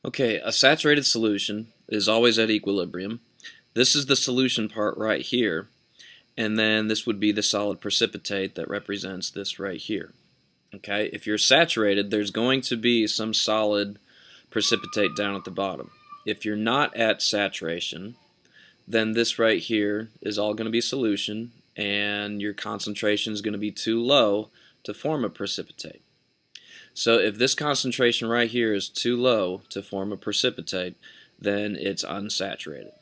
Okay, a saturated solution is always at equilibrium. This is the solution part right here, and then this would be the solid precipitate that represents this right here. Okay, if you're saturated, there's going to be some solid precipitate down at the bottom. If you're not at saturation, then this right here is all going to be solution, and your concentration is going to be too low to form a precipitate. So if this concentration right here is too low to form a precipitate, then it's unsaturated.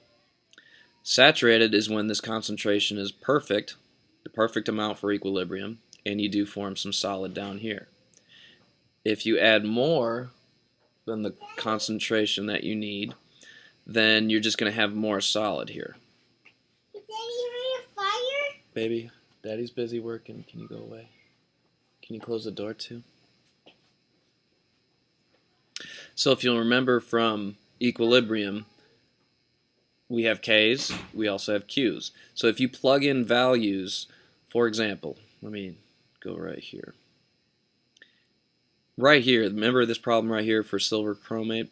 Saturated is when this concentration is perfect, the perfect amount for equilibrium, and you do form some solid down here. If you add more than the concentration that you need, then you're just going to have more solid here. Is Daddy a fire? Baby, Daddy's busy working. Can you go away? Can you close the door too? So if you'll remember from equilibrium, we have K's, we also have Q's. So if you plug in values, for example, let me go right here. Right here, remember this problem right here for silver chromate?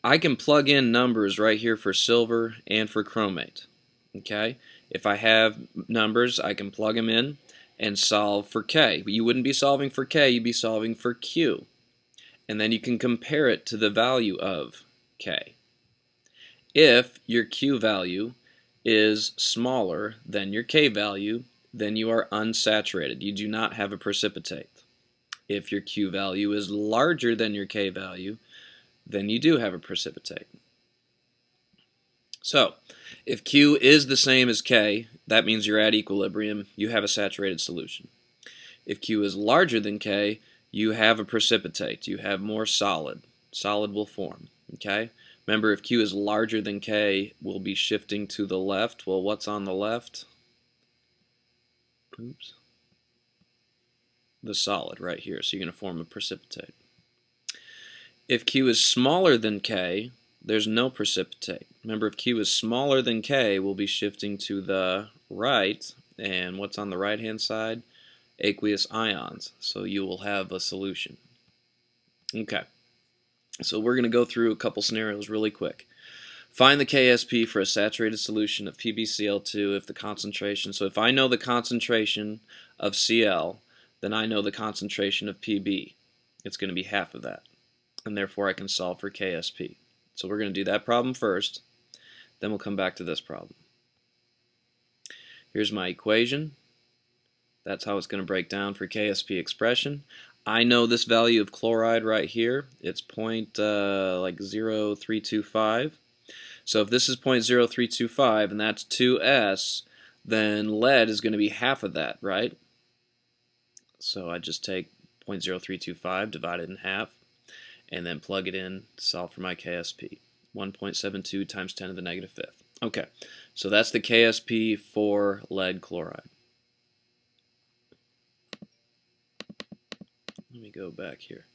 I can plug in numbers right here for silver and for chromate. Okay? If I have numbers, I can plug them in and solve for K. But you wouldn't be solving for K, you'd be solving for Q. And then you can compare it to the value of K. If your Q value is smaller than your K value, then you are unsaturated. You do not have a precipitate. If your Q value is larger than your K value, then you do have a precipitate. So, if Q is the same as K, that means you're at equilibrium, you have a saturated solution. If Q is larger than K, you have a precipitate, you have more solid. Solid will form, okay? Remember, if Q is larger than K, we'll be shifting to the left. Well, what's on the left? Oops. The solid right here, so you're going to form a precipitate. If Q is smaller than K, there's no precipitate. Remember, if Q is smaller than K, we'll be shifting to the right, and what's on the right-hand side? Aqueous ions, so you will have a solution. Okay, so we're going to go through a couple scenarios really quick. Find the Ksp for a saturated solution of PbCl2 if the concentration, so if I know the concentration of Cl, then I know the concentration of Pb. It's going to be half of that, and therefore I can solve for Ksp. So we're going to do that problem first, then we'll come back to this problem. Here's my equation. That's how it's going to break down for Ksp expression. I know this value of chloride right here. It's point like 0.0325. So if this is 0.0325 and that's 2s, then lead is going to be half of that, right? So I just take 0.0325, divide it in half, and then plug it in to solve for my Ksp. 1.72 times 10 to the negative fifth. Okay, so that's the Ksp for lead chloride. Let me go back here.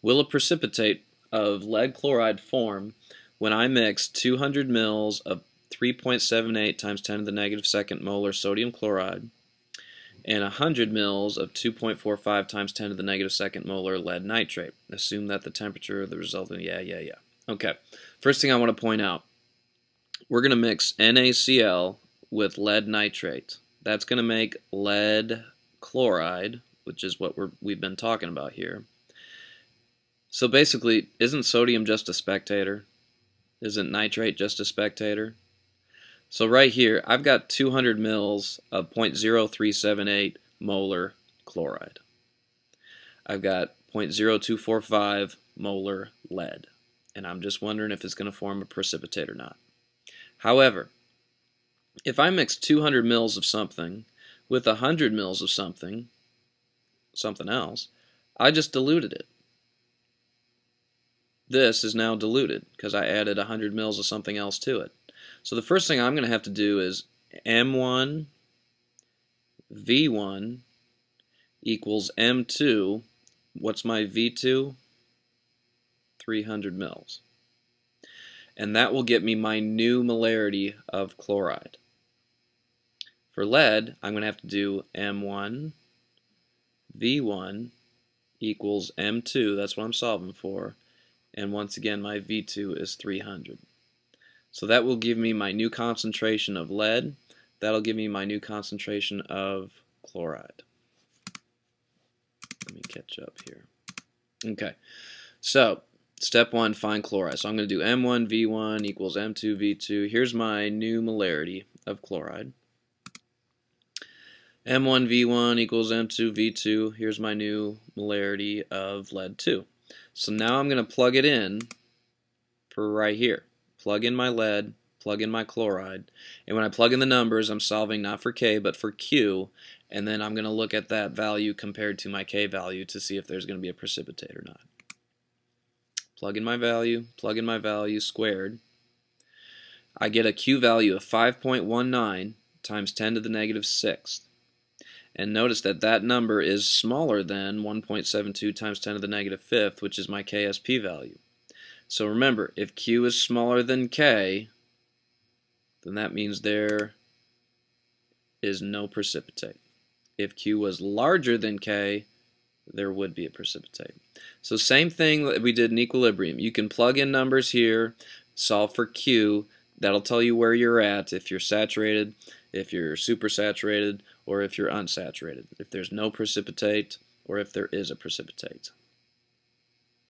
Will a precipitate of lead chloride form when I mix 200 mils of 3.78 times 10 to the negative second molar sodium chloride and 100 mils of 2.45 times 10 to the negative second molar lead nitrate? Assume that the temperature of the resultant, yeah. Okay, first thing I want to point out, we're going to mix NaCl with lead nitrate. That's going to make lead chloride, which is what we've been talking about here. So basically, isn't sodium just a spectator? Isn't nitrate just a spectator? So right here, I've got 200 mils of 0.0378 molar chloride. I've got 0.0245 molar lead. And I'm just wondering if it's going to form a precipitate or not. However, if I mix 200 mils of something with 100 mils of something else, I just diluted it. This is now diluted because I added 100 mils of something else to it. So the first thing I'm going to have to do is M1 V1 equals M2. What's my V2? 300 mils. And that will get me my new molarity of chloride. For lead, I'm going to have to do M1 V1 equals M2, that's what I'm solving for, and once again my V2 is 300. So that will give me my new concentration of lead. That'll give me my new concentration of chloride. Let me catch up here. Okay, so step 1, find chloride. So I'm going to do M1V1 equals M2V2. Here's my new molarity of chloride. M1V1 equals M2V2. Here's my new molarity of lead 2. So now I'm going to plug it in for right here. Plug in my lead, plug in my chloride, and when I plug in the numbers, I'm solving not for K but for Q, and then I'm going to look at that value compared to my K value to see if there's going to be a precipitate or not. Plug in my value squared. I get a Q value of 5.19 times 10 to the negative 6th. And notice that that number is smaller than 1.72 times 10 to the negative 5th, which is my Ksp value. So remember, if Q is smaller than K, then that means there is no precipitate. If Q was larger than K, there would be a precipitate. So same thing that we did in equilibrium. You can plug in numbers here, solve for Q. That'll tell you where you're at, if you're saturated, if you're supersaturated, or if you're unsaturated, if there's no precipitate, or if there is a precipitate.